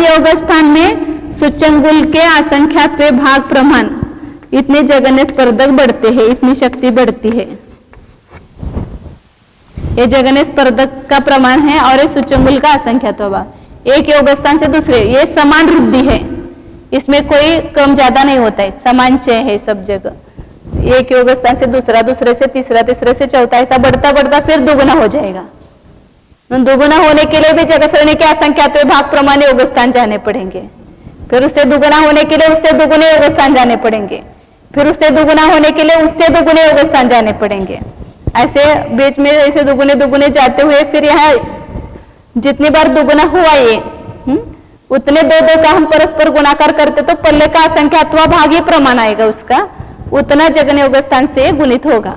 योग स्थान में सूच्यंगुल के असंख्यात्वे भाग प्रमाण इतने जगन्य स्पर्धक बढ़ते हैं, इतनी शक्ति बढ़ती है। ये जगन्य स्पर्धक का प्रमाण है और ये सूच्यंगुल का असंख्यात्व भाग। एक योग स्थान से दूसरे ये समान वृद्धि है, इसमें कोई कम ज्यादा नहीं होता है, समान चय है सब जगह। एक योग स्थान से दूसरा, दूसरे से तीसरा, तीसरे से चौथा, ऐसा बढ़ता बढ़ता फिर दोगुना हो जाएगा। दोगुना होने के लिए भी जगह सरणी के असंख्यात्व भाग प्रमाण योग स्थान जाने पड़ेंगे, फिर उससे दुगुना होने के लिए उससे दुगुने योग स्थान जाने पड़ेंगे, फिर उससे दुगुना होने के लिए उससे दुगुने योग स्थान जाने पड़ेंगे। ऐसे बीच में ऐसे दुगुने दुगुने जाते हुए फिर यहाँ जितनी बार दुगुना हुआ ये उतने दो दो का हम परस्पर गुणाकार करते तो पल्ले का असंख्यात्वा भाग ही प्रमाण आएगा, उसका उतना जगन्य योग स्थान से गुणित होगा।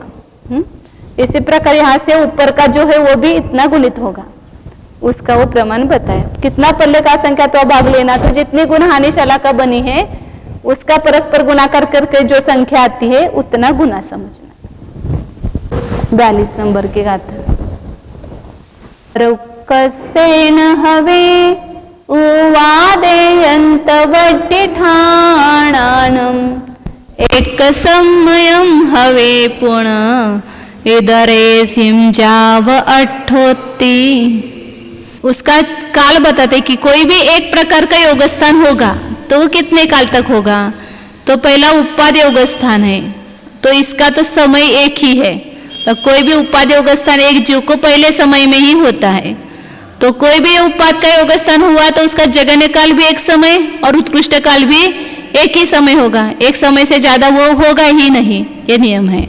इसी प्रकार यहाँ से ऊपर का जो है वो भी इतना गुणित होगा, उसका वो प्रमाण बताया। कितना पल्ले का असंख्यात्वा भाग लेना, तो जितनी गुण हानि शाला बनी है उसका परस्पर गुणाकार करके जो संख्या आती है उतना गुना समझना। 42 नंबर की गाथा। कसेन हवे उवादेयंत वट्टी ठाणानम एक समयम हवे पुण इधरे सिमजाव अठोती। उसका काल बताते कि कोई भी एक प्रकार का योग स्थान होगा तो कितने काल तक होगा। तो पहला उपाद योग स्थान है, तो इसका तो समय एक ही है। तो कोई भी उपाद योग स्थान एक जीव को पहले समय में ही होता है। तो कोई भी उपाद का योग स्थान हुआ तो उसका जगन्य काल भी एक समय और उत्कृष्ट काल भी एक ही समय होगा, एक समय से ज्यादा वो होगा ही नहीं, ये नियम है।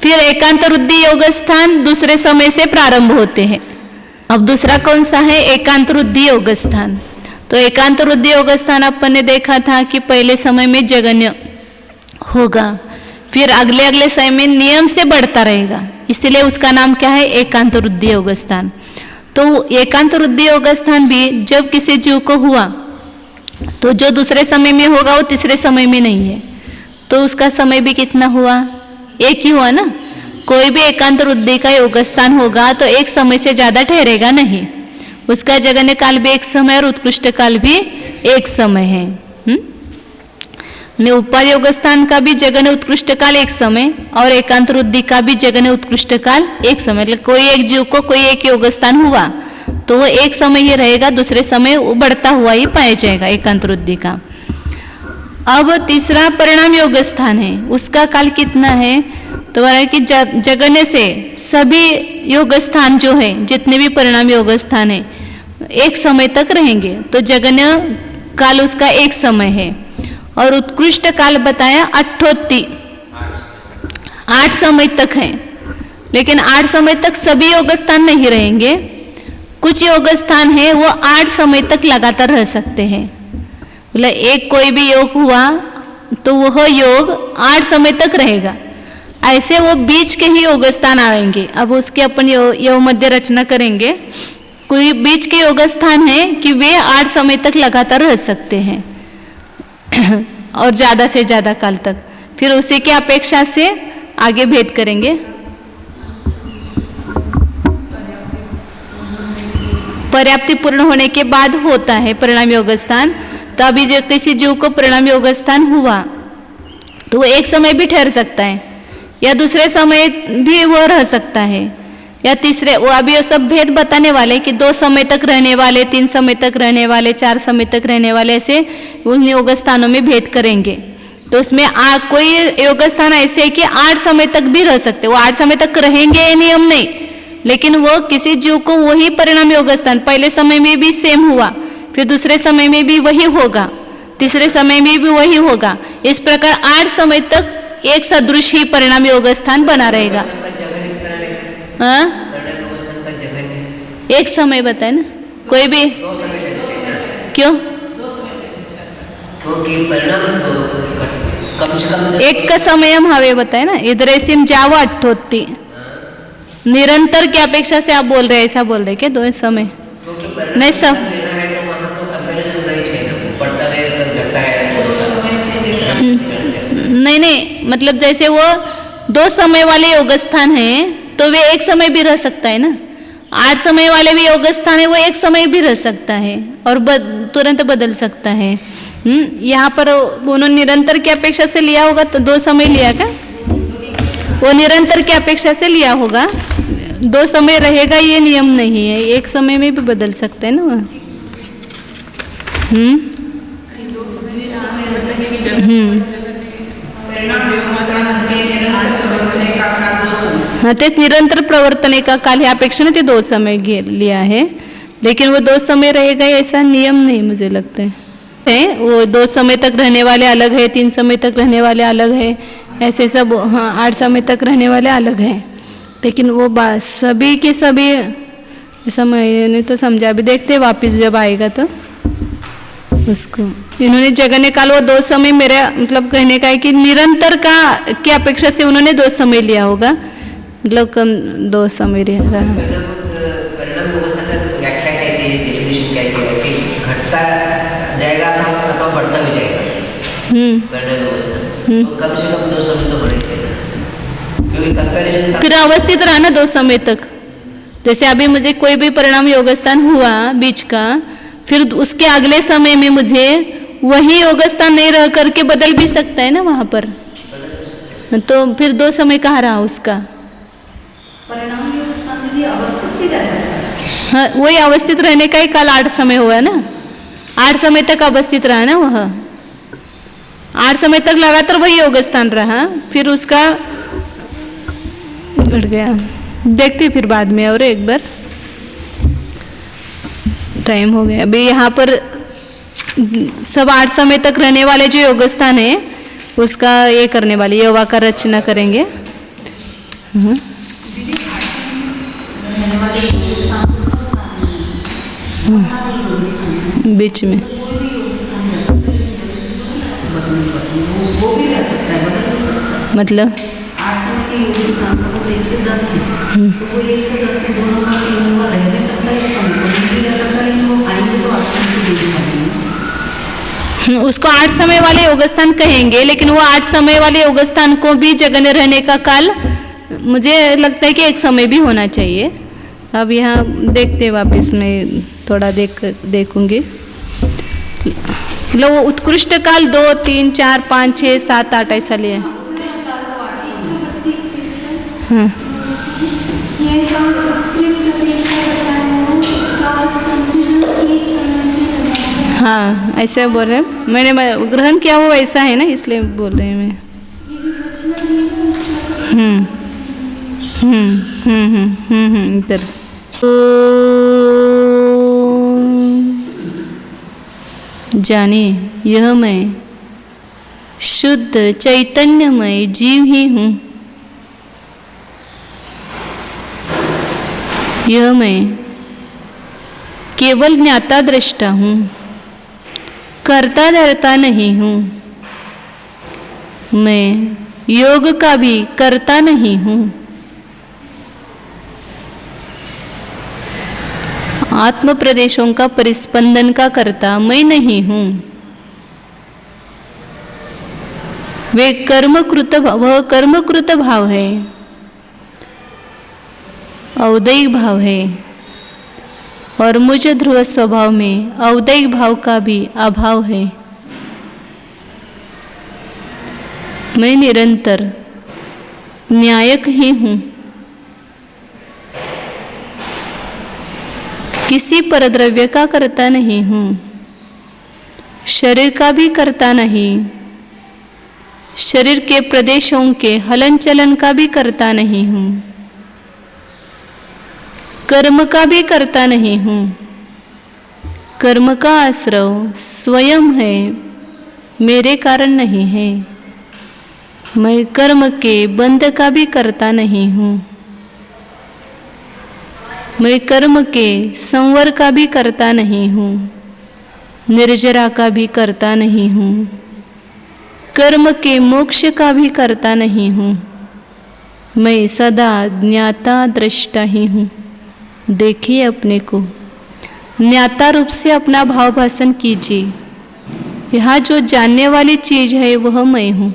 फिर एकांत वृद्धि योग स्थान दूसरे समय से प्रारंभ होते हैं। अब दूसरा कौन सा है, एकांत वृद्धि योग स्थान। तो एकांत वृद्धि योग स्थान अपन ने देखा था कि पहले समय में जगन्य होगा, फिर अगले अगले समय में नियम से बढ़ता रहेगा, इसलिए उसका नाम क्या है, एकांत वृद्धि योग स्थान। तो एकांत वृद्धि योग स्थान भी जब किसी जीव को हुआ तो जो दूसरे समय में होगा वो तीसरे समय में नहीं है, तो उसका समय भी कितना हुआ, एक ही हुआ ना। कोई भी एकांत वृद्धि का योग स्थान होगा तो एक समय से ज्यादा ठहरेगा नहीं, उसका जगन्य काल भी एक समय और उत्कृष्ट काल भी एक समय है। उपाद योग स्थान का भी जगन्य उत्कृष्ट काल एक समय और एकांत वृद्धि का भी जगन्य उत्कृष्ट काल एक समय। मतलब कोई एक जीव को कोई एक योग स्थान हुआ तो वो एक समय ही रहेगा, दूसरे समय बढ़ता हुआ ही पाया जाएगा एकांत वृद्धि का। अब तीसरा परिणाम योग स्थान है, उसका काल कितना है, तो कि जगन्य से सभी योग स्थान जो है जितने भी परिणाम योग स्थान है एक समय तक रहेंगे, तो जगन्य काल उसका एक समय है। और उत्कृष्ट काल बताया अठोत्ती, 8 समय तक है, लेकिन 8 समय तक सभी योग स्थान नहीं रहेंगे। कुछ योग स्थान है वो 8 समय तक लगातार रह सकते हैं। मतलब एक कोई भी योग हुआ तो वह योग 8 समय तक रहेगा, ऐसे वो बीच के ही योग स्थान आएंगे। अब उसके अपन योग मध्य रचना करेंगे। कोई बीच के योग स्थान है कि वे 8 समय तक लगातार रह सकते हैं और ज्यादा से ज्यादा काल तक। फिर उसी के अपेक्षा से आगे भेद करेंगे। पर्याप्ति पूर्ण होने के बाद होता है परिणाम योग स्थान। तो अभी जो किसी जीव को परिणाम योग स्थान हुआ तो वो एक समय भी ठहर सकता है या दूसरे समय भी वो रह सकता है या तीसरे। वो अभी सब भेद बताने वाले कि 2 समय तक रहने वाले, 3 समय तक रहने वाले, 4 समय तक रहने वाले, ऐसे उन योग स्थानों में भेद करेंगे। तो उसमें कोई योग स्थान ऐसे है कि 8 समय तक भी रह सकते, वो 8 समय तक रहेंगे ये नियम नहीं, लेकिन वो किसी जीव को वही परिणाम योग स्थान पहले समय में भी सेम हुआ, फिर दूसरे समय में भी वही होगा, तीसरे समय में भी वही होगा। इस प्रकार 8 समय तक एक सदृश ही परिणाम योग स्थान बना रहेगा। हाँ, एक समय बताए ना, कोई भी क्यों, एक का समय हम हवे बताए ना। इधर सिम जावा अठोती, निरंतर की अपेक्षा से आप बोल रहे हैं, ऐसा बोल रहे क्या 2 समय नहीं सब नहीं, मतलब जैसे वो 2 समय वाले योग स्थान है तो वे एक समय भी रह सकता है ना, 8 समय वाले भी योग स्थान है, वो एक समय भी रह सकता है और तुरंत बदल सकता है। यहाँ पर उन्होंने निरंतर की अपेक्षा से लिया होगा तो 2 समय लिया क्या? वो निरंतर की अपेक्षा से लिया होगा, 2 समय रहेगा ये नियम नहीं है, एक समय में भी बदल सकते हैं ना वह। हाँ, तेच निरंतर प्रवर्तने का काल ह्या अपेक्षा ने ते 2 समय लिया है, लेकिन वो 2 समय रहेगा ऐसा नियम नहीं मुझे लगता है। वो 2 समय तक रहने वाले अलग है, 3 समय तक रहने वाले अलग है, ऐसे सब। हाँ, 8 समय तक रहने वाले अलग हैं, लेकिन वो बात सभी के सभी ऐसा मैंने तो समझा। अभी देखते वापस जब आएगा तो उसको। इन्होंने जगह काल वो 2 समय, मेरा मतलब कहने का है कि निरंतर का की अपेक्षा से उन्होंने 2 समय लिया होगा, मतलब कम 2 समय रहा। परिणाम व्यवस्था का व्याख्या क्या है, डेफिनेशन क्या है कि घटता जाएगा अथवा बढ़ता भी जाएगा परिणाम व्यवस्था, तो कम से कम 2 समय तो बढ़े चाहिए, क्योंकि कंपैरिजन फिर अवस्थित रहा ना 2 समय तक। जैसे अभी मुझे कोई भी परिणाम योग स्थान हुआ बीच का, फिर उसके अगले समय में मुझे वही योग स्थान नहीं रह करके बदल भी सकता है ना वहाँ पर, तो फिर 2 समय कहाँ रहा उसका? परिणाम योग स्थान में भी अवस्थित भी रह सकता है। हाँ, वही अवस्थित रहने का ही काल 8 समय हुआ ना, 8 समय तक अवस्थित रहा ना वह, 8 समय तक लगातार वही योग स्थान रहा, फिर उसका बढ़ गया। देखते फिर बाद में और एक बार, टाइम हो गया। अभी यहाँ पर सब 8 समय तक रहने वाले जो योग स्थान है उसका ये करने वाले योगा का रचना करेंगे। बीच में वो भी रह सकता है, बदल भी सकता है। मतलब 8 समय के योग स्थान सपोज 1 से 10 है, तो वो 1 से 10 में दोनों का तीनों का रह भी सकता है, समय भी रह सकता है, लेकिन वो आएंगे तो 8 समय के दे पाएंगे। उसको 8 समय वाले योग स्थान कहेंगे, लेकिन वो 8 समय वाले योग स्थान को भी जगह रहने का काल मुझे लगता है कि 1 समय भी होना चाहिए। अब यहाँ देखते वापस मैं थोड़ा देखूंगी। मतलब वो उत्कृष्ट काल 2, 3, 4, 5, 6, 7, 8 ऐसा लिया। हाँ, हाँ ऐसे बोल रहे हैं, मैंने ग्रहण किया वो ऐसा है ना, इसलिए बोल रहे हैं मैं। इधर जाने यह मैं शुद्ध चैतन्यमय जीव ही हूँ। यह मैं केवल ज्ञाता दृष्टा हूँ, करता धरता नहीं हूँ। मैं योग का भी करता नहीं हूँ। आत्म प्रदेशों का परिस्पंदन का करता मैं नहीं हूँ। वह कर्मकृत भाव है, औदैहिक भाव है, और मुझ ध्रुव स्वभाव में औदैहिक भाव का भी अभाव है। मैं निरंतर न्यायक ही हूँ, किसी परद्रव्य का करता नहीं हूँ, शरीर का भी करता नहीं, शरीर के प्रदेशों के हलन चलन का भी करता नहीं हूँ, कर्म का भी करता नहीं हूँ। कर्म का आश्रय स्वयं है, मेरे कारण नहीं है। मैं कर्म के बंध का भी करता नहीं हूँ। मैं कर्म के संवर का भी करता नहीं हूँ, निर्जरा का भी करता नहीं हूँ, कर्म के मोक्ष का भी करता नहीं हूँ। मैं सदा ज्ञाता दृष्टा ही हूँ। देखिए अपने को, ज्ञाता रूप से अपना भाव भाषण कीजिए। यहाँ जो जानने वाली चीज है वह मैं हूँ,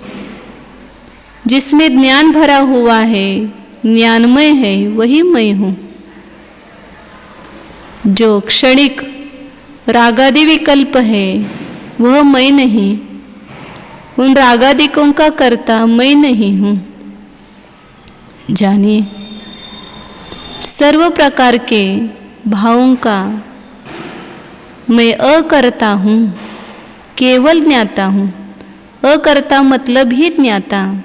जिसमें ज्ञान भरा हुआ है, ज्ञानमय है, वही मैं हूँ। जो क्षणिक रागादि विकल्प है वह मैं नहीं, उन रागादिकों का कर्ता मैं नहीं हूँ। जानिए, सर्व प्रकार के भावों का मैं अकर्ता हूँ, केवल ज्ञाता हूँ। अकर्ता मतलब ही ज्ञाता,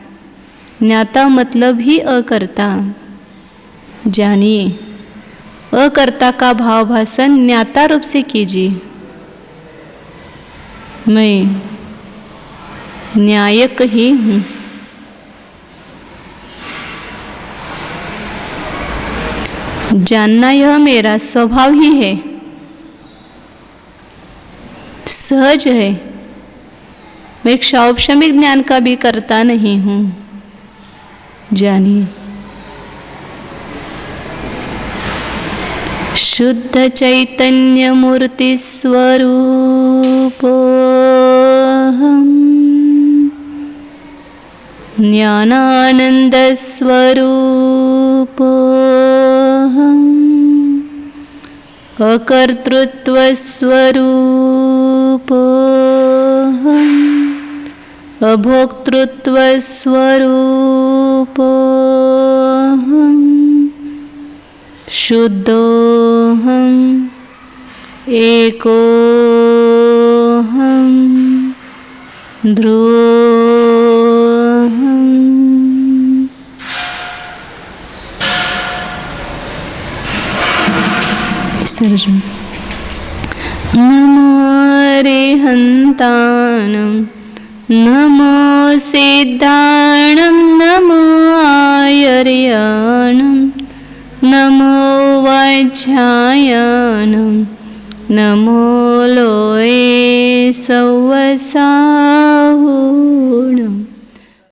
ज्ञाता मतलब ही अकर्ता। जानिए, अकर्ता का भाव भाषण ज्ञाता रूप से कीजिए। मैं न्यायक ही हूँ। जानना यह मेरा स्वभाव ही है, सहज है। मैं एक शौपशमिक ज्ञान का भी करता नहीं हूँ। जानिए, शुद्ध चैतन्य मूर्ति स्वरूपोऽहम्, ज्ञानानंद स्वरूपोऽहम्, अकर्तृत्व स्वरूपोऽहम्, अभोक्तृत्व स्वरूपोऽहम्, शुद्धोऽहम्, एकोऽहम्, ध्रुवोऽहम्। सर्जन नमो अरिहन्तानं, नमो सिद्धाणं, नमो आयर्याणं, नमो वाञ्छायानं, नमो लोये सवसा